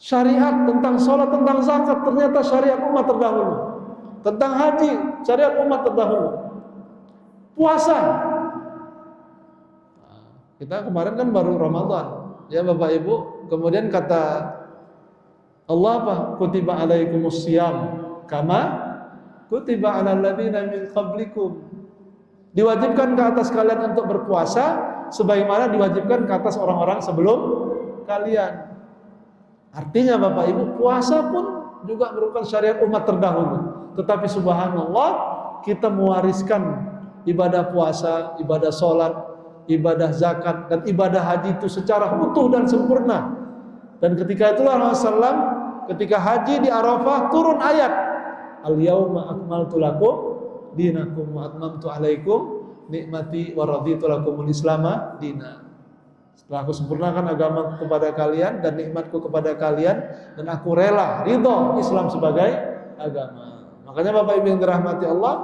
Syariat tentang sholat, tentang zakat, ternyata syariat umat terdahulu. Tentang haji, syariat umat terdahulu. Puasa, kita kemarin kan baru Ramadan, ya Bapak Ibu. Kemudian kata Allah apa? Kutiba alaikumus syiyam kama kutiba alal ladzina min qablikum. Diwajibkan ke atas kalian untuk berpuasa sebagaimana diwajibkan ke atas orang-orang sebelum kalian. Artinya Bapak Ibu, puasa pun juga merupakan syariat umat terdahulu. Tetapi subhanallah, kita mewariskan ibadah puasa, ibadah sholat, ibadah zakat, dan ibadah haji itu secara utuh dan sempurna. Dan ketika itulah Rasulullah SAW, ketika haji di Arafah, turun ayat, Al-yawma akmaltu lakum dinakum wa atmamtu alaikum nikmati wa raditu lakumul islama dina. Setelah aku sempurnakan agama kepada kalian dan nikmatku kepada kalian, dan aku rela ridho Islam sebagai agama. Makanya Bapak Ibu yang dirahmati Allah,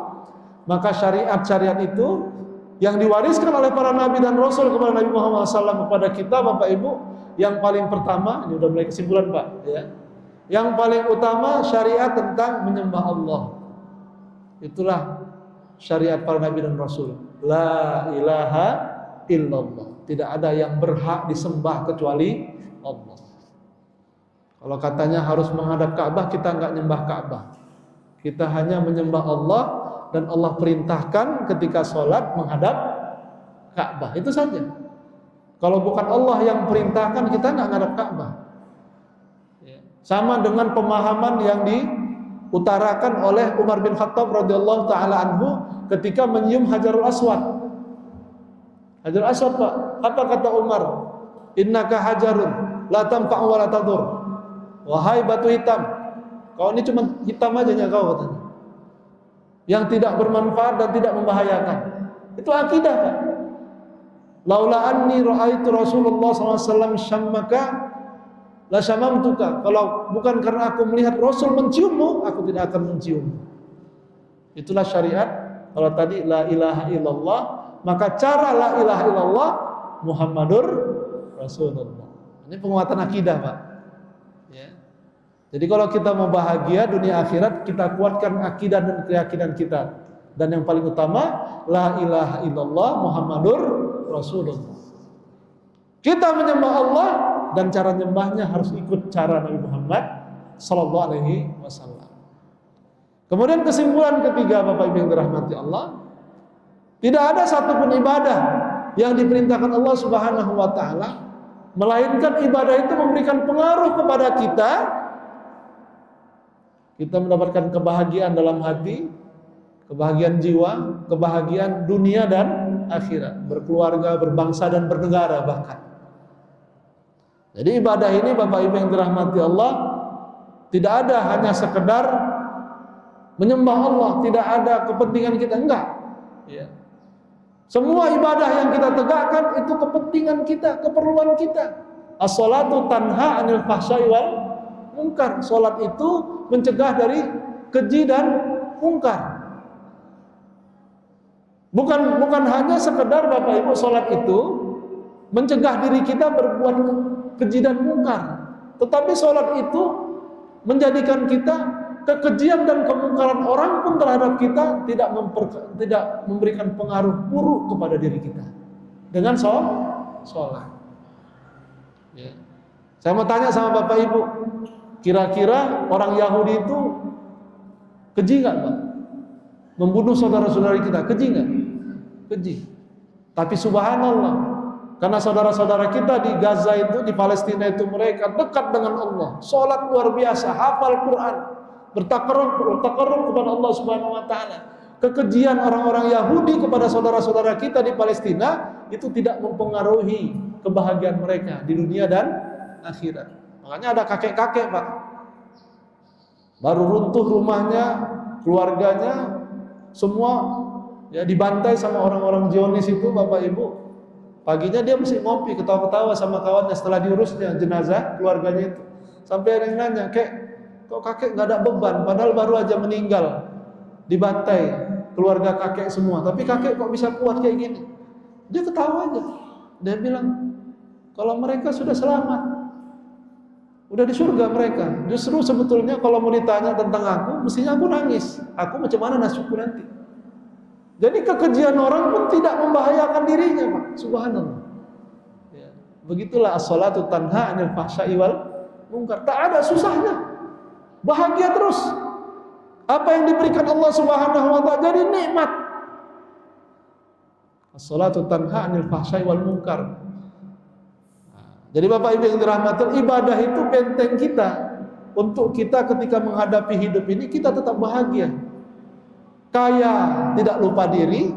maka syariat-syariat itu yang diwariskan oleh para nabi dan rasul kepada Nabi Muhammad SAW kepada kita Bapak Ibu, yang paling pertama, ini udah mulai kesimpulan Pak, ya. Yang paling utama syariat tentang menyembah Allah. Itulah syariat para nabi dan rasul. La ilaha illallah. Tidak ada yang berhak disembah kecuali Allah. Kalau katanya harus menghadap Ka'bah, kita enggak nyembah Ka'bah. Kita hanya menyembah Allah, dan Allah perintahkan ketika sholat menghadap Ka'bah. Itu saja. Kalau bukan Allah yang perintahkan, kita enggak menghadap Ka'bah. Sama dengan pemahaman yang diutarakan oleh Umar bin Khattab radhiyallahu taala anhu ketika menyium Hajarul Aswad. Hajarul Aswad, Pak, apa kata Umar? Innaka hajarun la tanfa'u wa la tadur. Wahai batu hitam, kau ini cuma hitam aja kau katanya, yang tidak bermanfaat dan tidak membahayakan. Itu akidah, Pak. Laula anni ra'aitu Rasulullah SAW syammaka la syamamtuka. Kalau bukan karena aku melihat Rasul menciummu, aku tidak akan menciummu. Itulah syariat. Kalau tadi la ilaha illallah, maka cara la ilaha illallah Muhammadur Rasulullah. Ini penguatan akidah, Pak. Ya. Jadi kalau kita mau bahagia dunia akhirat, kita kuatkan akidah dan keyakinan kita. Dan yang paling utama, la ilaha illallah Muhammadur Rasulullah. Kita menyembah Allah, dan cara nyembahnya harus ikut cara Nabi Muhammad sallallahu alaihi wasallam. Kemudian kesimpulan ketiga Bapak Ibu yang dirahmati Allah, tidak ada satupun ibadah yang diperintahkan Allah Subhanahu wa taala melainkan ibadah itu memberikan pengaruh kepada kita. Kita mendapatkan kebahagiaan dalam hati, kebahagiaan jiwa, kebahagiaan dunia dan akhirat, berkeluarga, berbangsa dan bernegara bahkan. Jadi ibadah ini Bapak Ibu yang dirahmati Allah, tidak ada hanya sekedar menyembah Allah, tidak ada kepentingan kita, enggak. Ya. Semua ibadah yang kita tegakkan itu kepentingan kita, keperluan kita. As-sholatu tanha 'anil fahsya'i wal munkar. Salat itu mencegah dari keji dan mungkar. Bukan hanya sekedar Bapak Ibu salat itu mencegah diri kita berbuat keji dan mungkar, tetapi salat itu menjadikan kita kekejian dan kemungkaran orang pun terhadap kita tidak memberikan pengaruh buruk kepada diri kita dengan sholat. Ya. Saya mau tanya sama Bapak Ibu, kira-kira orang Yahudi itu keji nggak, Pak? Membunuh saudara-saudari kita, keji nggak? Keji. Tapi subhanallah, karena saudara-saudara kita di Gaza itu, di Palestina itu, mereka dekat dengan Allah, sholat luar biasa, hafal Quran, bertakarrub kepada Allah Subhanahu wa taala. Kekejian orang-orang Yahudi kepada saudara-saudara kita di Palestina itu tidak mempengaruhi kebahagiaan mereka di dunia dan akhirat. Makanya ada kakek-kakek, Pak, baru runtuh rumahnya, keluarganya semua ya dibantai sama orang-orang Zionis itu, Bapak Ibu. Paginya dia mesti ngopi, ketawa-ketawa sama kawannya setelah diurusnya jenazah keluarganya itu. Sampai ada yang nanya, kok kakek nggak ada beban, padahal baru aja meninggal, dibantai keluarga kakek semua, tapi kakek kok bisa kuat kayak gini? Dia ketawa aja. Dia bilang, kalau mereka sudah selamat, Udah di surga mereka. Justru sebetulnya kalau mau ditanya tentang aku, mestinya aku nangis. Aku macam mana nasibku nanti? Jadi kekejian orang pun tidak membahayakan dirinya, Pak. Subhanallah. Ya. Begitulah as-salatu tanha 'anil fahsya'i wal munkar. Tak ada susahnya. Bahagia terus. Apa yang diberikan Allah Subhanahu wa taala jadi nikmat. As-salatu tanha 'anil fahsya'i wal munkar. Jadi Bapak Ibu yang dirahmati, ibadah itu benteng kita untuk kita ketika menghadapi hidup ini kita tetap bahagia. Kaya tidak lupa diri,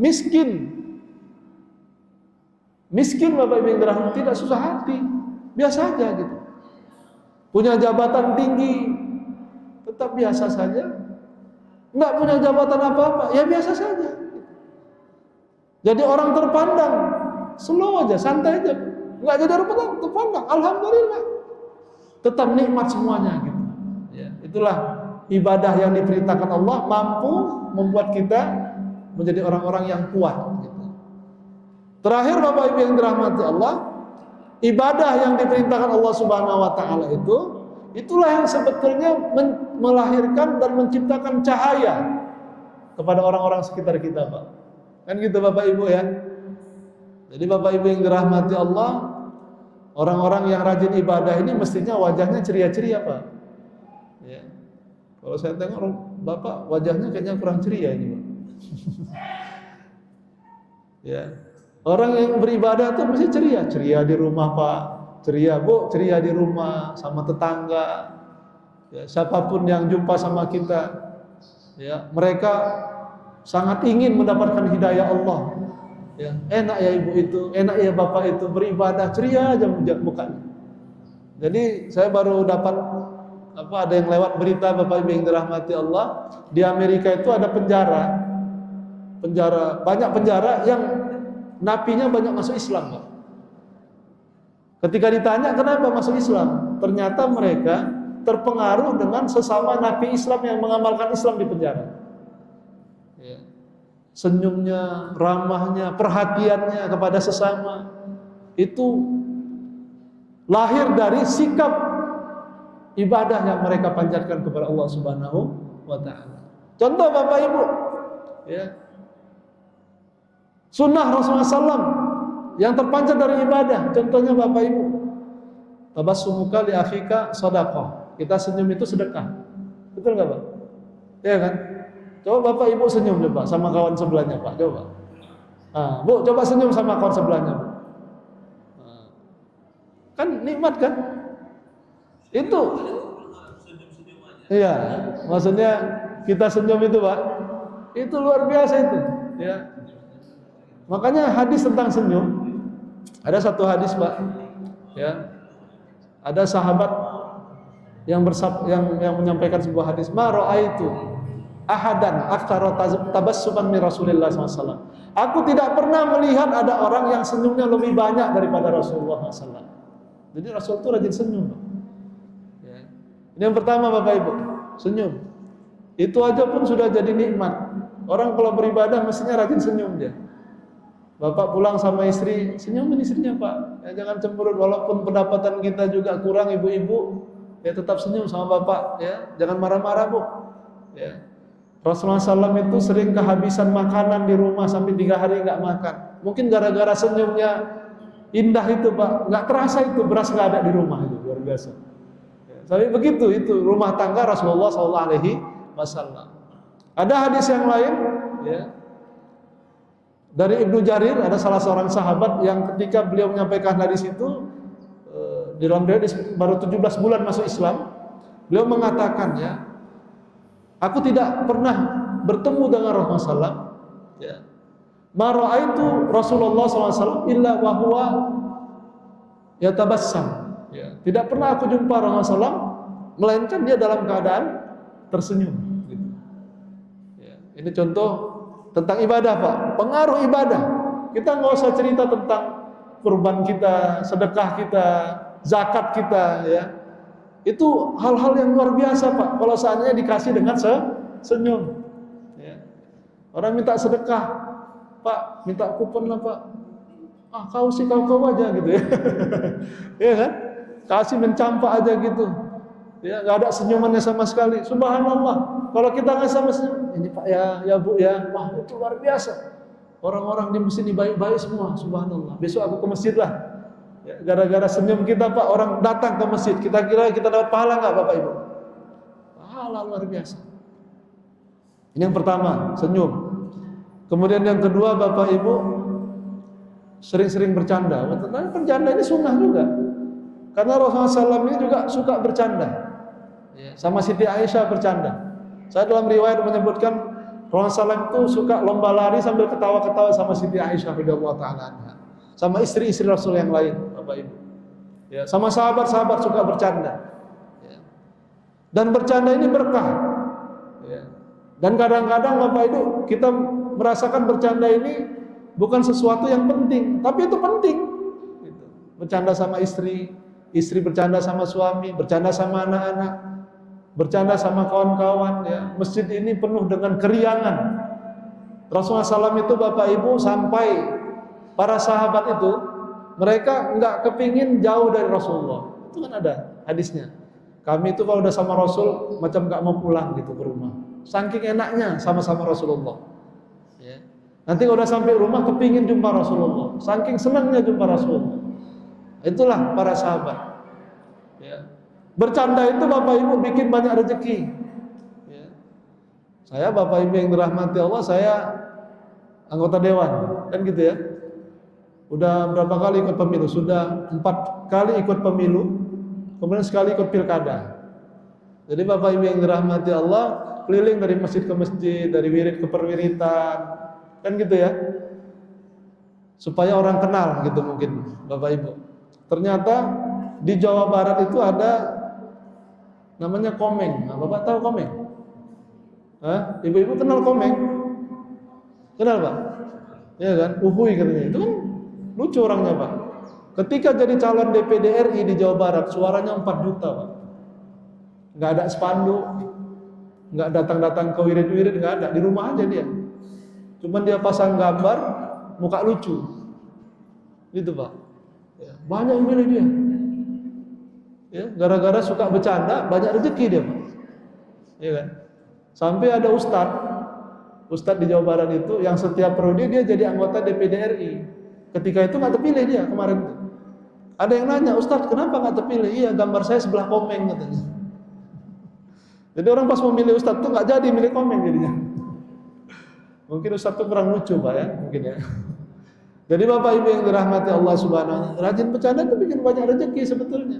miskin Bapak Ibu yang dirahmati tidak susah hati, biasa aja gitu. Punya jabatan tinggi tetap biasa saja. Enggak punya jabatan apa-apa, ya biasa saja. Jadi orang terpandang slow aja, santai aja. Enggak jadi orang terpandang, alhamdulillah. Tetap nikmat semuanya gitu. Ya, itulah ibadah yang diperintahkan Allah mampu membuat kita menjadi orang-orang yang kuat gitu. Terakhir Bapak Ibu yang dirahmati Allah, ibadah yang diperintahkan Allah Subhanahu wa taala itulah yang sebetulnya melahirkan dan menciptakan cahaya kepada orang-orang sekitar kita, Pak. Kan gitu Bapak Ibu ya. Jadi Bapak Ibu yang dirahmati Allah, orang-orang yang rajin ibadah ini mestinya wajahnya ceria-ceria, Pak. Ya. Kalau saya tengok Bapak wajahnya kayaknya kurang ceria ini, Pak. Ya. Orang yang beribadah tuh mesti ceria di rumah, Pak. Ceria, Bu, ceria di rumah sama tetangga. Ya, siapapun yang jumpa sama kita, ya, mereka sangat ingin mendapatkan hidayah Allah. Ya, enak ya ibu itu, enak ya bapak itu beribadah ceria aja mukanya. Jadi saya baru dapat ada yang lewat berita Bapak Ibu yang dirahmati Allah, di Amerika itu ada banyak penjara yang napinya banyak masuk Islam, Pak. Ketika ditanya kenapa masuk Islam, ternyata mereka terpengaruh dengan sesama napi Islam yang mengamalkan Islam di penjara. Ya. Senyumnya, ramahnya, perhatiannya kepada sesama itu lahir dari sikap ibadah yang mereka panjatkan kepada Allah Subhanahu wa taala. Contoh Bapak Ibu, ya. Sunnah Rasulullah SAW yang terpanjat dari ibadah, contohnya Bapak Ibu, tabassumuka li akhika shadaqah. Kita senyum itu sedekah. Betul enggak, Pak? Iya kan? Coba Bapak Ibu senyum coba sama kawan sebelahnya, Pak. Coba. Bu, coba senyum sama kawan sebelahnya, Bu. Kan nikmat kan? Itu. Iya, maksudnya kita senyum itu, Pak. Itu luar biasa itu, ya. Makanya hadis tentang senyum, ada satu hadis, Pak. Ya. Ada sahabat yang menyampaikan sebuah hadis, ma ra'aitu ahadan aktsara tabassuman min Rasulillah SAW. Aku tidak pernah melihat ada orang yang senyumnya lebih banyak daripada Rasulullah SAW. Jadi Rasul itu rajin senyum. Ya. Ini yang pertama Bapak Ibu, senyum. Itu aja pun sudah jadi nikmat. Orang kalau beribadah mestinya rajin senyum dia. Bapak pulang sama istri, senyumin istrinya, Pak. Ya, jangan cemberut, walaupun pendapatan kita juga kurang, ibu-ibu, ya tetap senyum sama Bapak. Ya, jangan marah-marah, Bu. Ya. Rasulullah SAW itu sering kehabisan makanan di rumah sampai 3 hari nggak makan. Mungkin gara-gara senyumnya indah itu, Pak. Nggak terasa itu beras nggak ada di rumah itu, luar biasa. Ya, tapi begitu itu rumah tangga Rasulullah SAW. Ada hadis yang lain, ya, dari Ibnu Jarir, ada salah seorang sahabat yang ketika beliau menyampaikan hadis itu, di dalam hadis baru 17 bulan masuk Islam, beliau mengatakan, ya, aku tidak pernah bertemu dengan Rasulullah SAW, ya. Ma ra'aitu Rasulullah SAW illa wa huwa yatabassam. Ya. Tidak pernah aku jumpa Rasulullah SAW melainkan dia dalam keadaan tersenyum. Gitu. Ya. Ini contoh tentang ibadah, Pak. Pengaruh ibadah. Kita nggak usah cerita tentang kurban kita, sedekah kita, zakat kita, ya. Itu hal-hal yang luar biasa, Pak. Kalau seandainya dikasih dengan senyum. Ya. Orang minta sedekah, Pak, minta kupon lah, Pak. Kau sih kau aja gitu ya. Iya kan? kasih mencampak aja gitu. Ya, nggak ada senyumannya sama sekali. Subhanallah. Kalau kita nggak sama senyum, ini Pak ya Bu ya, wah itu luar biasa. Orang-orang di masjid ini baik-baik semua. Subhanallah. Besok aku ke masjid lah. Ya, gara-gara senyum kita Pak, orang datang ke masjid. Kita kira kita dapat pahala nggak Bapak Ibu? Pahala luar biasa. Ini yang pertama, senyum. Kemudian yang kedua Bapak Ibu, sering-sering bercanda. Bercanda ini sunnah juga. Karena Rasulullah SAW ini juga suka bercanda. Sama Siti Aisyah bercanda. Saya dalam riwayat menyebutkan Rasulullah SAW itu suka lomba lari sambil ketawa-ketawa sama Siti Aisyah radhiyallahu taala anha. Sama istri-istri Rasul yang lain, Bapak Ibu. Ya, sama sahabat-sahabat suka bercanda. Ya. Dan bercanda ini berkah. Ya. Dan kadang-kadang Bapak Ibu kita merasakan bercanda ini bukan sesuatu yang penting, tapi itu penting. Gitu. Bercanda sama istri bercanda sama suami, bercanda sama anak-anak, bercanda sama kawan-kawan. Ya. Masjid ini penuh dengan keriangan. Rasulullah SAW itu Bapak Ibu sampai para sahabat itu mereka nggak kepingin jauh dari Rasulullah. Itu kan ada hadisnya. Kami itu kalau udah sama Rasul macam nggak mau pulang gitu ke rumah. Saking enaknya sama-sama Rasulullah. Ya. Nanti kalau udah sampai rumah kepingin jumpa Rasulullah. Saking senangnya jumpa Rasulullah. Itulah para sahabat. Ya. Bercanda itu Bapak Ibu bikin banyak rezeki. Ya. Saya Bapak Ibu yang dirahmati Allah, saya anggota dewan, kan gitu ya. Udah berapa kali ikut pemilu? Sudah 4 kali ikut pemilu, kemudian sekali ikut pilkada. Jadi Bapak Ibu yang dirahmati Allah, keliling dari masjid ke masjid, dari wirid ke perwiritan, kan gitu ya. Supaya orang kenal gitu mungkin Bapak Ibu. Ternyata di Jawa Barat itu ada namanya Komeng. Nah, Bapak tahu Komeng? Hah? Ibu-ibu kenal Komeng? Kenal Pak? Ya kan? Uhuy katanya. Itu kan lucu orangnya Pak. Ketika jadi calon DPD RI di Jawa Barat, suaranya 4 juta Pak. Nggak ada spanduk, nggak datang-datang ke wirid-wirid, nggak ada. Di rumah aja dia. Cuman dia pasang gambar, muka lucu. Gitu Pak. Ya, banyak yang milih dia. Ya, gara-gara suka bercanda, banyak rezeki dia Pak. Ya kan? Sampai ada Ustadz di Jawa Barat itu yang setiap periode dia jadi anggota DPD RI. Ketika itu nggak terpilih dia kemarin itu. Ada yang nanya, Ustadz kenapa nggak terpilih? Iya, gambar saya sebelah Komeng katanya. Jadi orang pas memilih Ustadz tuh nggak jadi milih Komeng jadinya. Mungkin Ustadz tuh kurang lucu Pak ya, mungkin ya. Jadi Bapak Ibu yang dirahmati Allah Subhanahu wa taala, rajin bercanda itu bikin banyak rezeki sebetulnya.